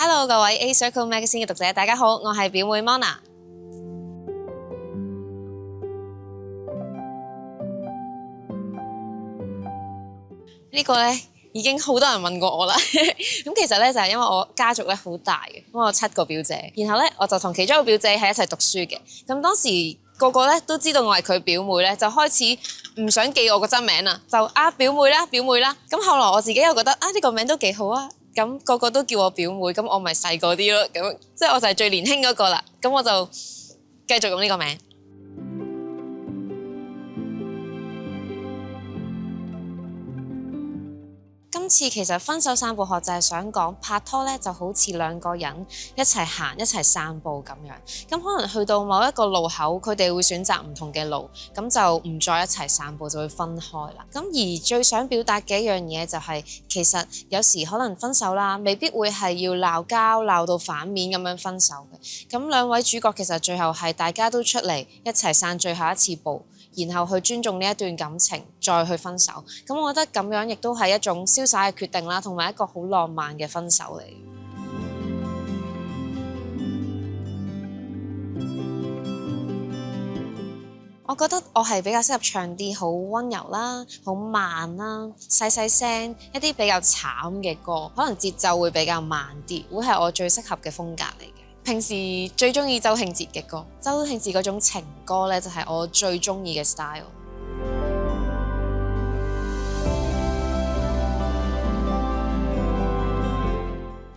Hello， 各位 A Circle Magazine 嘅讀者，大家好，我係表妹 Mona。呢個呢已經好多人問過我啦。咁其實呢，就係因為我家族呢好大嘅，我有7個表姐，然後呢，我就同其中一個表姐係一齊讀書嘅。咁當時個個呢都知道我係佢表妹呢，就開始唔想記我個真名啦，就表妹啦，表妹啦。咁後來我自己又覺得呢個名都幾好啊。咁個個都叫我表妹，咁我咪細個啲咯，咁即係我就係最年輕嗰個啦，咁我就繼續用呢個名。今次其實分手散步學就係想講拍拖咧就好似兩個人一齊行一齊散步咁樣，咁可能去到某一個路口，佢哋會選擇唔同嘅路，咁就唔再一齊散步，就會分開啦。咁而最想表達嘅一樣嘢就係，其實有時可能分手啦，未必會係要鬧交鬧到反面咁樣分手嘅。咁兩位主角其實最後係大家都出嚟一齊散最後一次步，然後去尊重呢一段感情，再去分手。咁我覺得咁樣亦都係一種瀟灑嘅決定啦，同埋一個好浪漫嘅分手嚟。我覺得我係比較適合唱啲好溫柔啦、好慢啦、細細聲一啲比較慘嘅歌，可能節奏會比較慢啲，會係我最適合嘅風格嚟嘅。平時最中意周興哲嘅歌，周興哲嗰種情歌呢，就係我最中意嘅 style。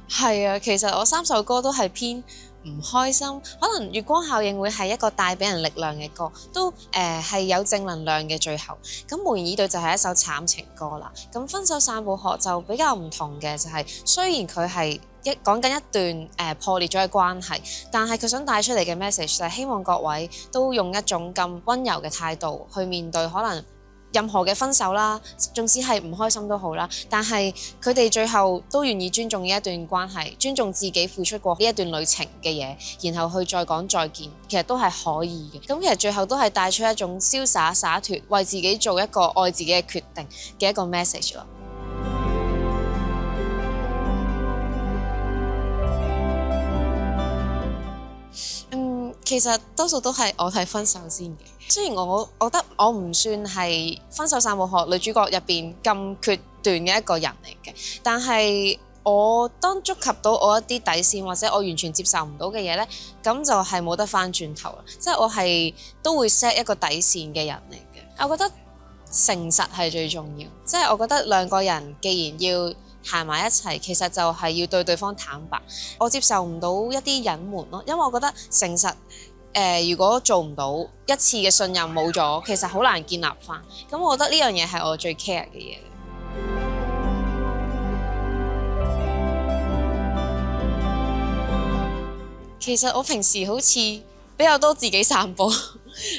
係啊，其實我3首歌都係偏唔開心，可能月光效應會係一個帶俾人力量嘅歌，都係有正能量嘅最後。咁無言以對就係一首慘情歌啦。咁分手散步學就比較唔同嘅，就係雖然佢係講緊一段破裂咗嘅關係，但係佢想帶出嚟嘅 message 就係希望各位都用一種咁溫柔嘅態度去面對可能任何嘅分手啦，縱使係唔開心都好啦，但係佢哋最後都願意尊重呢一段關係，尊重自己付出過呢一段旅程嘅嘢，然後去再講再見，其實都係可以嘅。咁其實最後都係帶出一種瀟灑灑脫，為自己做一個愛自己嘅決定嘅一個 message 咯。其實多數都係我睇分手先嘅。雖然我覺得我唔算係分手散步學女主角入邊咁決斷嘅一個人嚟嘅，但係我當觸及到我一啲底線或者我完全接受唔到嘅嘢呢，咁就係冇得翻轉頭啦。即係我係都會 set 一個底線嘅人嚟嘅。我覺得誠實係最重要，即係我覺得兩個人既然要行埋一齊，其實就係要對對方坦白。我接受唔到一啲隱瞞咯，因為我覺得誠實如果做唔到一次嘅信任冇咗，其實好難建立翻。咁我覺得呢樣嘢係我最 care 嘅嘢。其實我平時好似比較多自己散步，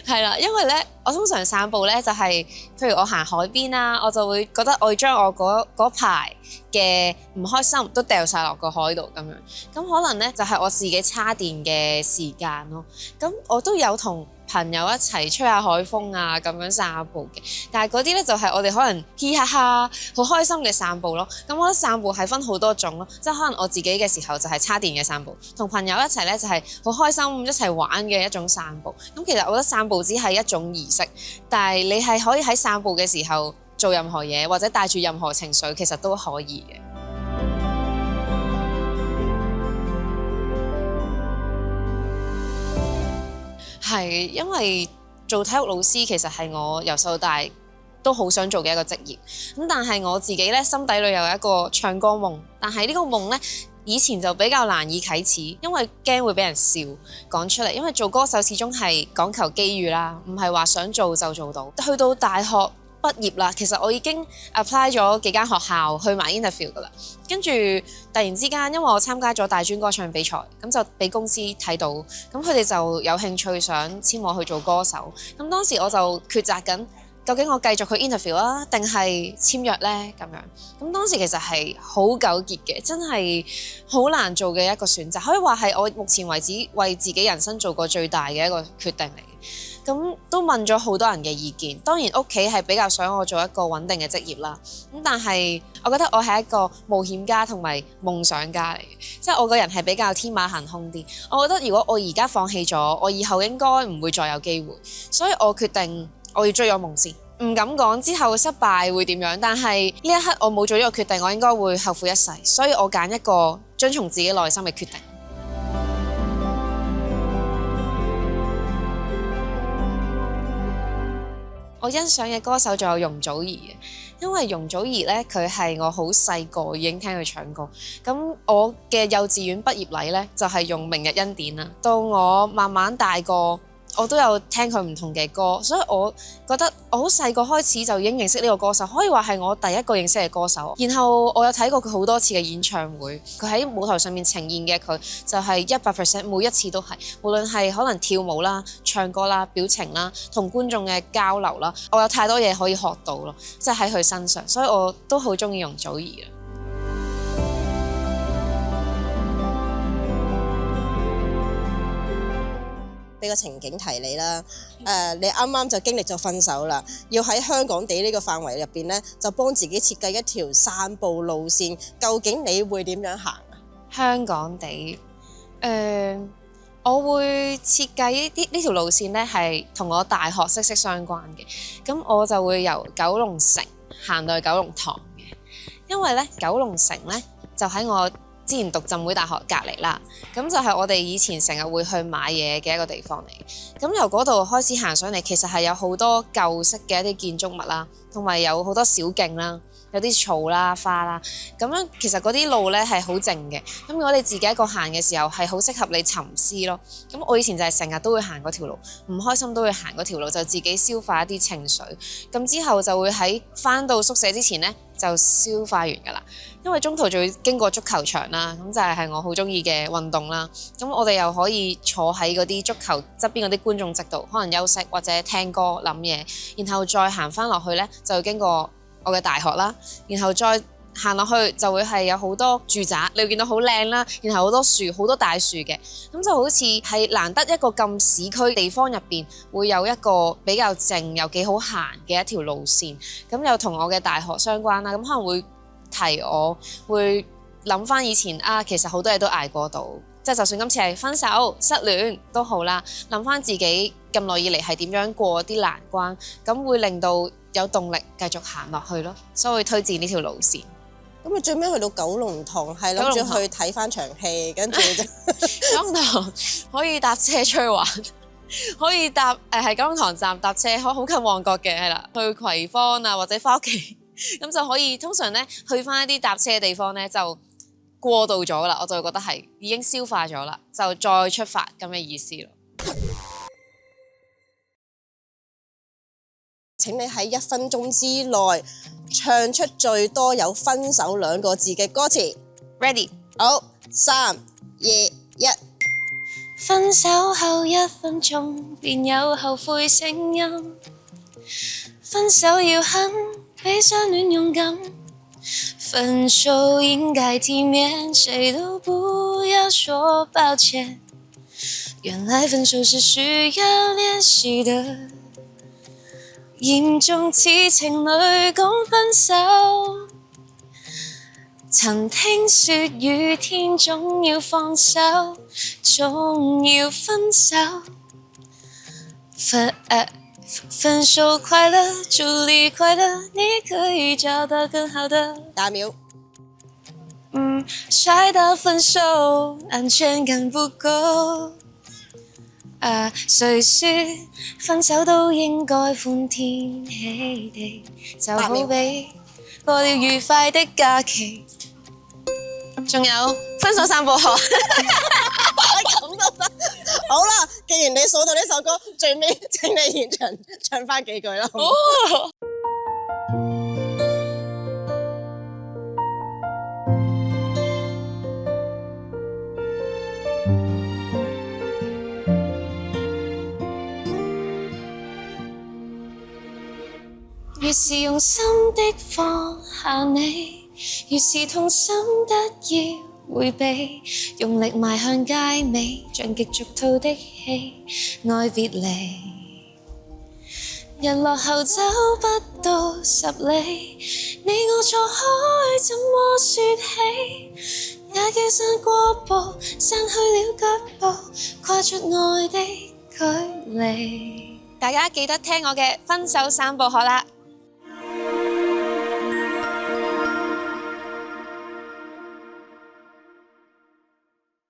係啦，因為咧我通常散步咧就係，譬如我行海邊啦，我就會覺得我要將我嗰排嘅唔開心都掉晒落個海度咁樣，咁可能咧就係我自己叉電嘅時間咯。咁我都有同朋友一齊吹下海風啊，咁樣散下步嘅。但係嗰啲咧就係我哋可能嘻哈哈好開心嘅散步咯。咁我覺得散步係分好多種咯，即係可能我自己嘅時候就係叉電嘅散步，同朋友一齊咧就係好開心一齊玩嘅一種散步。咁其實我覺得散步只係一種儀式，但係你係可以喺散步嘅時候做任何嘢，或者帶住任何情緒，其實都可以嘅。係因為做體育老師其實係我由細到大都好想做嘅一個職業。咁但係我自己咧心底裏有一個唱歌夢，但係呢個夢咧以前就比較難以啟齒，因為驚會俾人笑講出嚟。因為做歌手始終係講求機遇啦，唔係話想做就做到。去到大學畢業啦，其實我已經 apply 咗幾間學校去埋 interview 噶啦，跟住突然之間因為我參加咗大專歌唱比賽，咁就俾公司睇到，咁佢哋就有興趣想簽我去做歌手。咁當時我就抉擇緊，究竟我繼續去 interview 啊，定係簽約呢？咁樣。咁當時其實係好糾結嘅，真係好難做嘅一個選擇，可以話係我目前為止為自己人生做過最大嘅一個決定嚟嘅。咁都問咗好多人嘅意見。當然屋企係比較想我做一個穩定嘅職業啦。咁但係我覺得我係一個冒險家同埋夢想家嚟嘅，即係我個人係比較天馬行空啲。我覺得如果我而家放棄咗，我以後應該唔會再有機會，所以我決定我要追我夢先。唔敢講之後失敗會點樣，但係呢一刻我冇做呢個決定，我應該會後悔一世，所以我揀一個遵從自己內心嘅決定。我欣賞嘅歌手仲有容祖兒嘅，因為容祖兒呢，佢係我好細個已經聽佢唱歌，咁我嘅幼稚園畢業禮呢，就係用《明日恩典》啦，到我慢慢大個，我都有聽佢唔同嘅歌，所以我覺得我好細個開始就已經認識呢個歌手，可以話係我第一個認識嘅歌手。然後我有睇過佢好多次嘅演唱會，佢喺舞台上面呈現嘅佢就係100%，每一次都係，無論係可能跳舞啦、唱歌啦、表情啦、同觀眾嘅交流啦，我有太多嘢可以學到咯，即係喺佢身上，所以我都好中意容祖兒啊。俾個情景題你啦，你啱啱就經歷咗分手啦，要喺香港地呢個範圍入邊呢，就幫自己設計一條散步路線，究竟你會點樣行啊？香港地，我會設計呢條路線呢，係同我大學息息相關嘅。咁我就會由九龍城行到去九龍塘嘅，因為呢九龍城呢，就喺我之前讀浸會大學隔離啦，咁就係我哋以前成日會去買嘢嘅一個地方嚟。咁由嗰度開始行上嚟，其實係有好多舊式嘅一啲建築物啦，同埋有好多小徑啦，有啲草啦、花啦。咁樣其實嗰啲路咧係好靜嘅。咁如果你自己一個行嘅時候，係好適合你沉思咯。咁我以前就係成日都會行嗰條路，唔開心都會行嗰條路，就自己消化一啲情緒。咁之後就會喺返到宿舍之前咧，就消化完㗎啦。因為中途仲要經過足球場啦，咁就係我好中意嘅運動啦。咁我哋又可以坐喺嗰啲足球側邊嗰啲觀眾席度，可能休息或者聽歌諗嘢，然後再行翻落去呢，就會經過我嘅大學啦，然後再行落去就會係有好多住宅，你會見到好靚啦，然後好多樹，好多大樹嘅，咁就好似係難得一個咁市區地方入邊會有一個比較靜又幾好行嘅一條路線，咁又同我嘅大學相關啦，咁可能會提我會諗翻以前啊，其實好多嘢都捱過到，即係就算今次係分手失戀都好啦，諗翻自己咁耐以嚟係點樣過啲難關，咁會令到有動力繼續行落去咯，所以會推薦呢條路線。咁你最尾去到九龍塘係諗住去睇翻場戲，跟住就九龍塘可以搭車出去玩，可以搭係九龍塘站搭車，好近旺角嘅係啦，去葵芳啊或者翻屋企。咁就可以通常咧去翻一啲搭車嘅地方咧就過渡咗啦，我就會覺得係已經消化咗啦，就再出發咁嘅意思咯。請你喺1分鐘之內唱出最多有分手2個字嘅歌詞。Ready？ 好，3、2、1。分手後1分鐘便有後悔聲音，分手要狠比相戀勇敢，分手應該體面，誰都不要說抱歉，原來分手是需要練習的，嚴重似情侶講分手，曾聽說雨天總要放手，總要分手，分手快樂，祝你快樂，你可以找到更好的。打秒。摔到分手，安全感不夠。誰說分手都應該歡天喜地？就好比過了愉快的假期。仲有分手散步學。咁都得。好啦，既然你數到呢首歌，最尾請你現場唱翻幾句啦。越是用心的放下你，越是痛心得要迴避，用力邁向街尾，像極俗套的戲，愛別離。人落後走不到10里，你我錯開怎麼説起？也叫散過步，散去了腳步，跨出愛的距離。大家記得聽我嘅分手三部曲啦！